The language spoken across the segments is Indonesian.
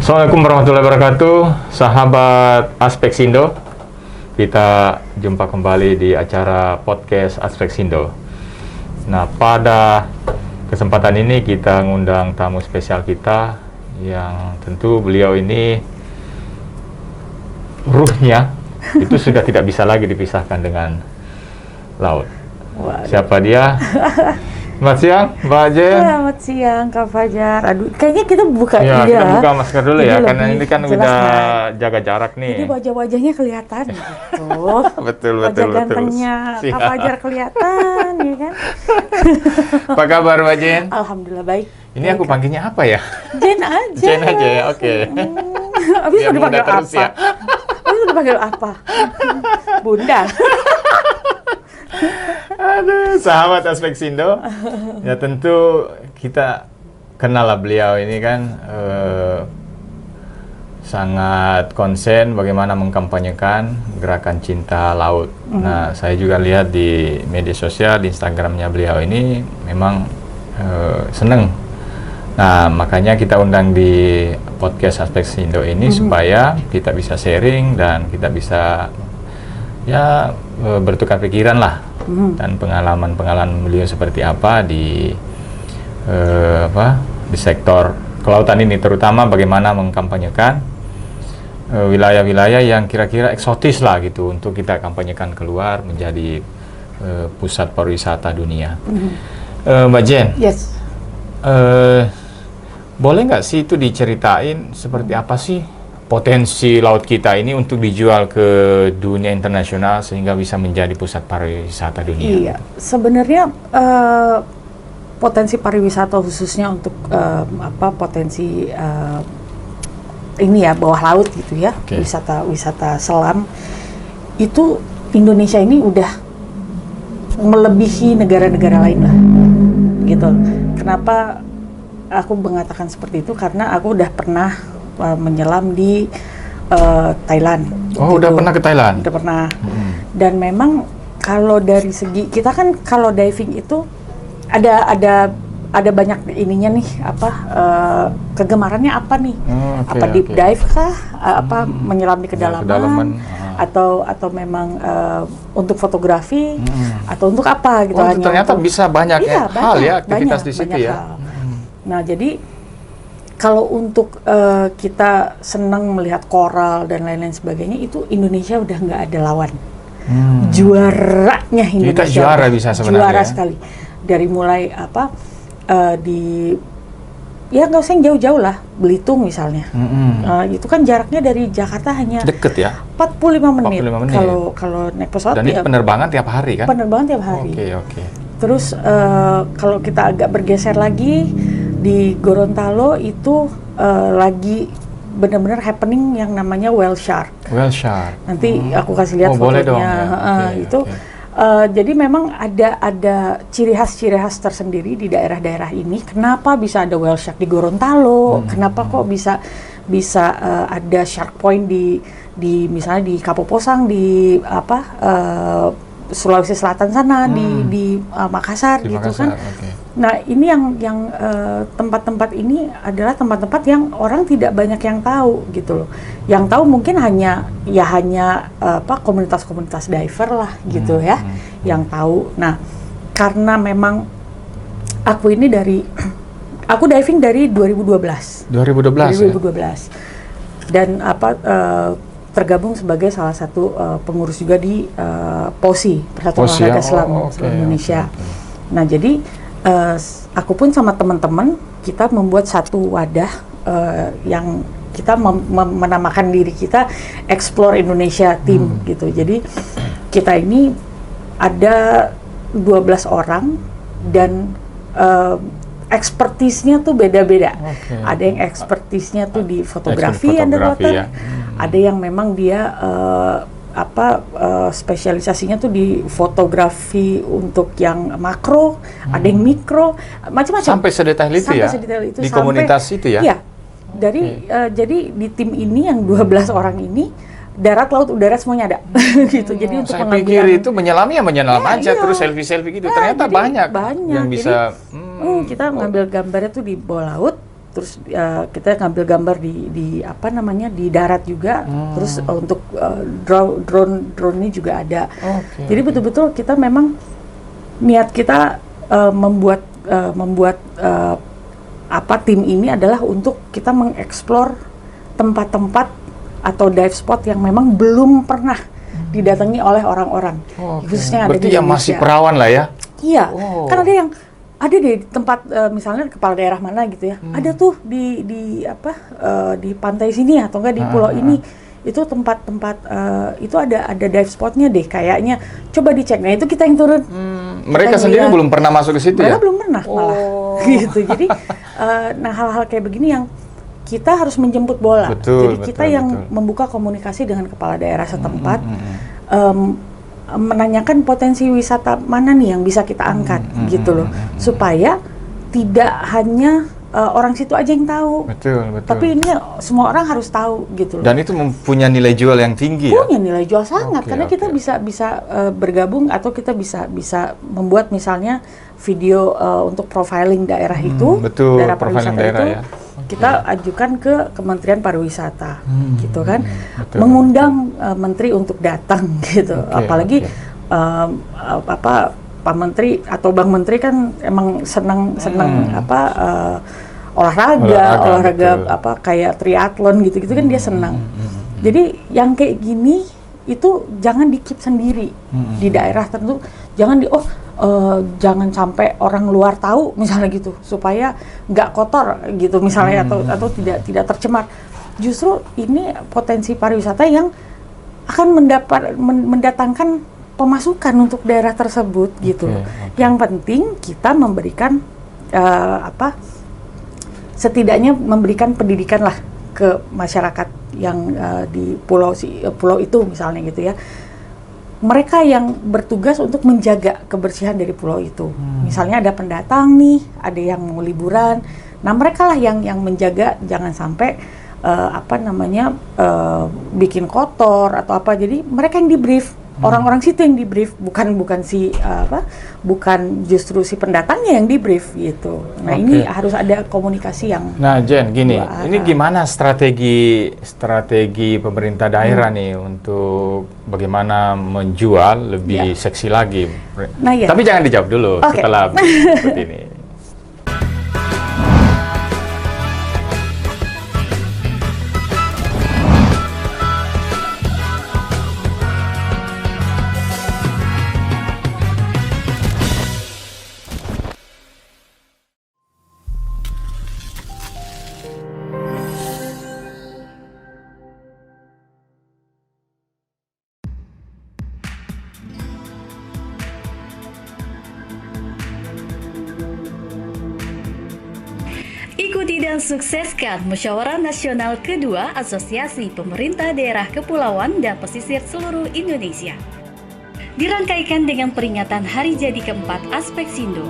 Assalamualaikum warahmatullahi wabarakatuh, sahabat Aspek Sindo. Kita jumpa kembali di acara podcast Aspek Sindo. Nah, pada kesempatan ini kita ngundang tamu spesial kita yang tentu beliau ini ruhnya itu sudah tidak bisa lagi dipisahkan dengan laut. Waduh. Siapa dia? Selamat siang, Mbak Jen. Selamat siang, Kak Fajar. Aduh, kayaknya kita buka Ya, kita buka masker dulu ya, Jadi karena lebih ini kan jelas, udah kan? jaga jarak nih. Jadi wajah-wajahnya kelihatan gitu. Betul. Wajah gantengnya Kak Fajar kelihatan, ya kan? Apa kabar, Mbak Jen? Alhamdulillah baik. Ini aku panggilnya apa ya? Jen aja. Jen aja ya, oke. Abis Biar udah dipanggil mudah terus apa? ya. Abis udah dipanggil apa? Bunda. Aduh, sahabat Aspek Sindo. Ya tentu kita kenal lah beliau ini kan sangat konsen bagaimana mengkampanyekan gerakan cinta laut. Nah, saya juga lihat di media sosial, di Instagramnya beliau ini memang seneng. Nah, makanya kita undang di podcast Aspek Sindo ini supaya kita bisa sharing dan kita bisa ya bertukar pikiran lah dan pengalaman beliau seperti apa di di sektor kelautan ini, terutama bagaimana mengkampanyekan wilayah-wilayah yang kira-kira eksotis lah gitu untuk kita kampanyekan keluar menjadi pusat pariwisata dunia. Mbak Jen, Yes. boleh nggak sih itu diceritain seperti apa sih potensi laut kita ini untuk dijual ke dunia internasional sehingga bisa menjadi pusat pariwisata dunia? Iya, sebenarnya potensi pariwisata khususnya untuk potensi ini ya bawah laut gitu ya, Okay. wisata selam itu Indonesia ini udah melebihi negara-negara lain lah, gitu. Kenapa aku mengatakan seperti itu? Karena aku udah pernah menyelam di Thailand. Oh, udah pernah ke Thailand? Udah pernah. Dan memang kalau dari segi kita kan kalau diving itu ada banyak ininya nih kegemarannya apa nih? Apa deep dive kah? Apa menyelam di kedalaman? Atau memang untuk fotografi atau untuk apa gitu? Oh, ternyata bisa banyak hal ya aktivitas banyak, di situ banyak ya. hal. Nah, jadi kalau untuk kita senang melihat koral dan lain-lain sebagainya, itu Indonesia udah nggak ada lawan. Juaranya Indonesia. Kita juara bisa sebenarnya. Juara sekali. Dari mulai ya nggak usah yang jauh-jauh lah, Belitung misalnya. Itu kan jaraknya dari Jakarta hanya deket ya. 45 menit. 45 menit. Kalau naik pesawat. Dan itu penerbangan tiap hari kan? Penerbangan tiap hari. Oke. Terus kalau kita agak bergeser lagi di Gorontalo itu lagi benar-benar happening yang namanya whale shark. Whale shark. Nanti aku kasih lihat boleh fotonya. dong, ya. Itu jadi memang ada ciri khas tersendiri di daerah-daerah ini. Kenapa bisa ada whale shark di Gorontalo? Kenapa kok bisa ada shark point di misalnya di Kapoposang di Sulawesi Selatan sana di Makassar Di gitu Makassar, kan. oke. Nah, ini yang tempat-tempat ini adalah tempat-tempat yang orang tidak banyak yang tahu gitu loh. Yang tahu mungkin hanya komunitas-komunitas diver lah gitu ya yang tahu. Nah, karena memang aku diving dari 2012. 2012. Dan tergabung sebagai salah satu pengurus juga di POSI, Persatuan Olahraga Selam Indonesia. Nah, jadi aku pun sama teman-teman kita membuat satu wadah yang kita menamakan diri kita Explore Indonesia Team gitu. Jadi kita ini ada 12 orang dan ekspertisnya tuh beda-beda. Ada yang ekspertisnya tuh di fotografi underwater. Ya. Ada yang memang dia spesialisasinya tuh di fotografi untuk yang makro, ada yang mikro, macam-macam. Sampai sedetail itu ya? Di komunitas itu ya? Iya. Jadi di tim ini yang 12 orang ini darat, laut, udara semuanya ada. Gitu. Jadi untuk saya pikir itu menyelam aja terus selfie gitu. Ternyata banyak yang bisa kita ngambil gambarnya tuh di bawah laut, terus kita ngambil gambar di apa namanya di darat juga, terus untuk drone ini juga ada. Jadi betul-betul kita memang niat kita membuat apa tim ini adalah untuk kita mengeksplor tempat-tempat atau dive spot yang memang belum pernah didatangi oleh orang-orang, khususnya berarti ada di yang Indonesia. masih perawan lah ya. Iya, kan ada di tempat misalnya kepala daerah mana gitu ya, ada tuh di pantai sini atau enggak di pulau ini, itu tempat-tempat itu ada dive spotnya deh kayaknya, coba dicek. Nah itu kita yang turun. Mereka sendiri belum pernah masuk ke situ ya? Mereka belum pernah malah gitu. Jadi nah hal-hal kayak begini yang kita harus menjemput bola. Jadi kita yang membuka komunikasi dengan kepala daerah setempat, menanyakan potensi wisata mana nih yang bisa kita angkat gitu loh, supaya tidak hanya orang situ aja yang tahu. Betul. Tapi ini semua orang harus tahu gitu loh. Dan itu mempunyai nilai jual yang tinggi ya? Punya nilai jual sangat, karena kita bisa bergabung atau kita bisa membuat misalnya video untuk profiling daerah itu, daerah pariwisata itu. Ya. Kita ajukan ke Kementerian Pariwisata, gitu kan, mengundang menteri untuk datang, gitu. Apalagi Pak Menteri atau Bang Menteri kan emang senang olahraga apa kayak triathlon gitu kan dia senang. Jadi yang kayak gini itu jangan di-keep sendiri di daerah tertentu, jangan jangan sampai orang luar tahu misalnya gitu, supaya nggak kotor gitu misalnya, atau tidak tercemar. Justru ini potensi pariwisata yang akan mendatangkan pemasukan untuk daerah tersebut gitu. Yang penting kita memberikan setidaknya memberikan pendidikan lah ke masyarakat yang di pulau itu misalnya gitu ya. Mereka yang bertugas untuk menjaga kebersihan dari pulau itu. Misalnya ada pendatang nih, ada yang mau liburan. Nah, mereka lah yang menjaga jangan sampai bikin kotor atau apa. Jadi mereka yang di-brief. Orang-orang situ yang di-brief, bukan justru si pendatangnya yang di-brief gitu. Nah, ini harus ada komunikasi yang. Nah, Jen, gini, ini gimana strategi pemerintah daerah nih untuk bagaimana menjual lebih seksi lagi? Nah, ya. Tapi jangan dijawab dulu setelah seperti ini. Ikuti dan sukseskan Musyawarah Nasional kedua Asosiasi Pemerintah Daerah Kepulauan dan Pesisir seluruh Indonesia. Dirangkaikan dengan peringatan Hari Jadi keempat Aspeksindo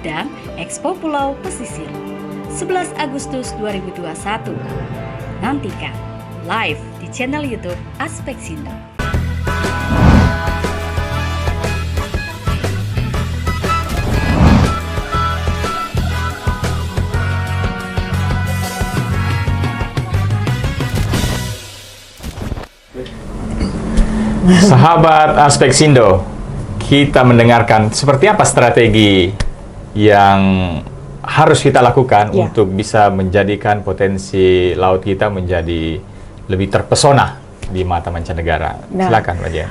dan Expo Pulau Pesisir 11 Agustus 2021. Nantikan live di channel YouTube Aspeksindo. Sahabat Aspeksindo, kita mendengarkan seperti apa strategi yang harus kita lakukan untuk bisa menjadikan potensi laut kita menjadi lebih terpesona di mata mancanegara. Nah, silakan, Mbak Jen.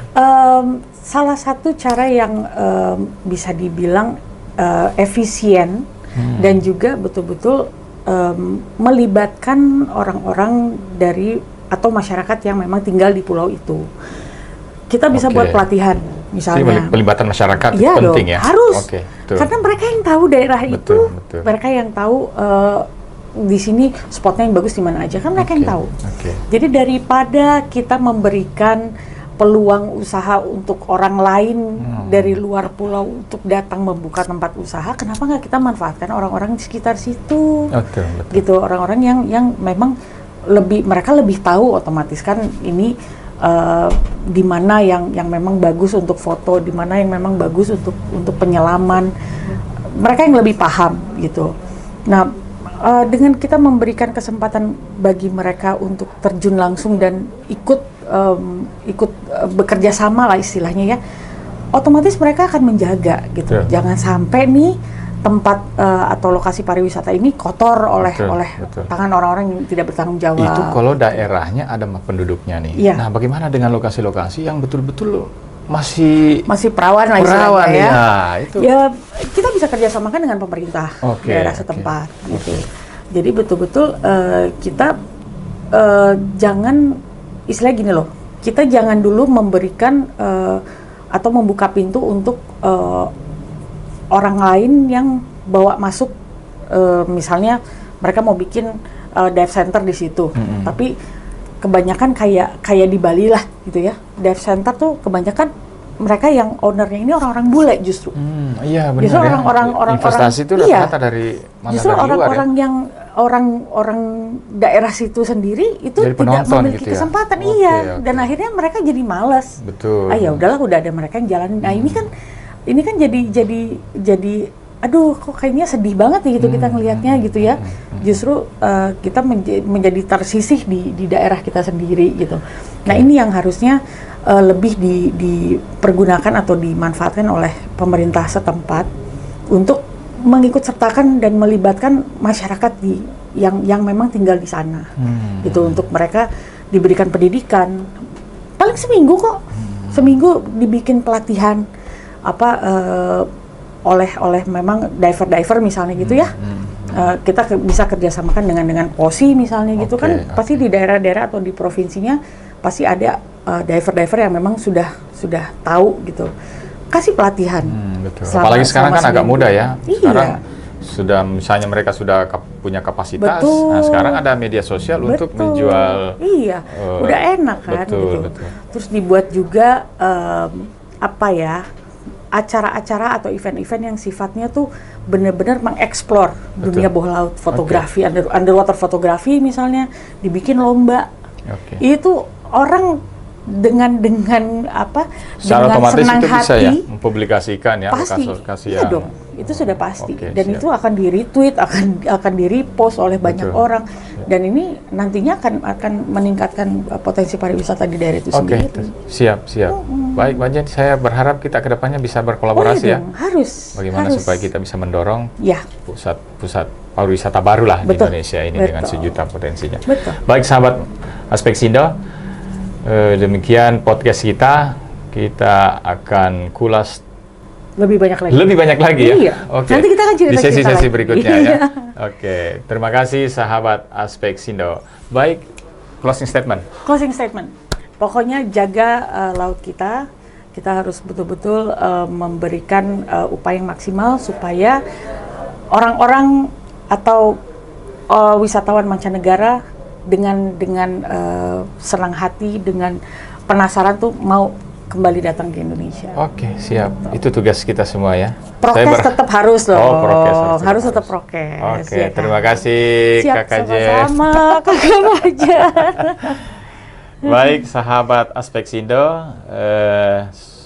Salah satu cara yang bisa dibilang efisien dan juga betul-betul melibatkan orang-orang dari atau masyarakat yang memang tinggal di pulau itu. Kita bisa buat pelatihan, misalnya. Jadi pelibatan masyarakat itu penting ya? Harus. Karena mereka yang tahu daerah itu, mereka yang tahu di sini spotnya yang bagus di mana aja, kan mereka yang tahu. Jadi daripada kita memberikan peluang usaha untuk orang lain dari luar pulau untuk datang membuka tempat usaha, kenapa nggak kita manfaatkan orang-orang di sekitar situ? Gitu, orang-orang yang memang mereka lebih tahu otomatis kan ini di mana yang memang bagus untuk foto, di mana yang memang bagus untuk penyelaman. Mereka yang lebih paham gitu. Nah, dengan kita memberikan kesempatan bagi mereka untuk terjun langsung dan ikut bekerja sama lah istilahnya ya, otomatis mereka akan menjaga gitu. Jangan sampai nih tempat atau lokasi pariwisata ini kotor oleh tangan orang-orang yang tidak bertanggung jawab. Itu kalau daerahnya ada penduduknya nih. Iya. Nah, bagaimana dengan lokasi-lokasi yang betul-betul masih perawan lah istilahnya ya. Itu. Ya, kita bisa kerjasamakan dengan pemerintah daerah setempat gitu. Jadi betul-betul kita jangan, istilah gini loh, kita jangan dulu memberikan atau membuka pintu untuk orang lain yang bawa masuk, misalnya mereka mau bikin dive center di situ, tapi kebanyakan kayak di Bali lah gitu ya, dive center tuh kebanyakan mereka yang ownernya ini orang-orang bule justru. Iya benar. Justru ya. orang-orang investasi itu rata-rata dari mana? Justru dari orang-orang luar, ya? yang orang daerah situ sendiri itu jadi tidak memiliki gitu ya? kesempatan, dan akhirnya mereka jadi malas. Betul. Ya udahlah, udah ada mereka yang jalan. Nah ini kan jadi aduh kok kayaknya sedih banget nih gitu kita ngelihatnya gitu ya. Justru kita menjadi tersisih di daerah kita sendiri gitu. Nah ini yang harusnya lebih dipergunakan atau dimanfaatkan oleh pemerintah setempat untuk mengikut sertakan dan melibatkan masyarakat yang memang tinggal di sana gitu, untuk mereka diberikan pendidikan paling seminggu kok, seminggu dibikin pelatihan oleh memang diver misalnya gitu ya. Kita bisa kerjasamakan dengan POSI misalnya gitu kan, pasti di daerah-daerah atau di provinsinya pasti ada diver yang memang sudah tahu gitu, kasih pelatihan. Betul. Apalagi sekarang kan agak mudah ya. Sekarang sudah, misalnya mereka sudah punya kapasitas. Nah, sekarang ada media sosial untuk menjual. Udah enak kan gitu. Terus dibuat juga acara-acara atau event-event yang sifatnya tuh benar-benar mengeksplor dunia bawah laut, fotografi, underwater fotografi misalnya, dibikin lomba. Itu orang dengan secara dengan otomatis senang itu hati bisa ya mempublikasikan ya lokasi dong, itu sudah pasti. Dan itu akan di-retweet, akan di-repost oleh banyak orang, dan ini nantinya akan meningkatkan potensi pariwisata di daerah itu sendiri. Siap. Baik, Mbak Jen, saya berharap kita kedepannya bisa berkolaborasi ya. Bagaimana supaya kita bisa mendorong pusat pariwisata baru lah di Indonesia ini dengan sejuta potensinya. Baik, sahabat Aspeksindo, demikian podcast kita akan kulas lebih banyak lagi ya. Nanti kita akan cerita di sesi-sesi berikutnya ya. Terima kasih sahabat Aspeksindo. Baik, closing statement. Pokoknya jaga laut kita harus betul-betul memberikan upaya yang maksimal supaya orang-orang atau wisatawan mancanegara dengan senang hati, dengan penasaran tuh mau kembali datang ke Indonesia. Siap. Itu tugas kita semua ya. Prokes tetap harus loh. Prokes harus tetap prokes. Ya kan? Terima kasih Kakak Jen. Sama-sama Kakak Fajar. Baik sahabat Aspeksindo,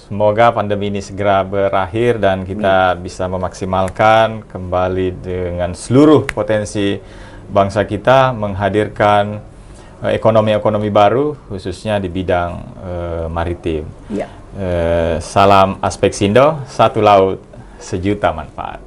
semoga pandemi ini segera berakhir dan kita bisa memaksimalkan kembali dengan seluruh potensi bangsa kita, menghadirkan ekonomi baru khususnya di bidang maritim. Salam Aspeksindo, satu laut, sejuta manfaat.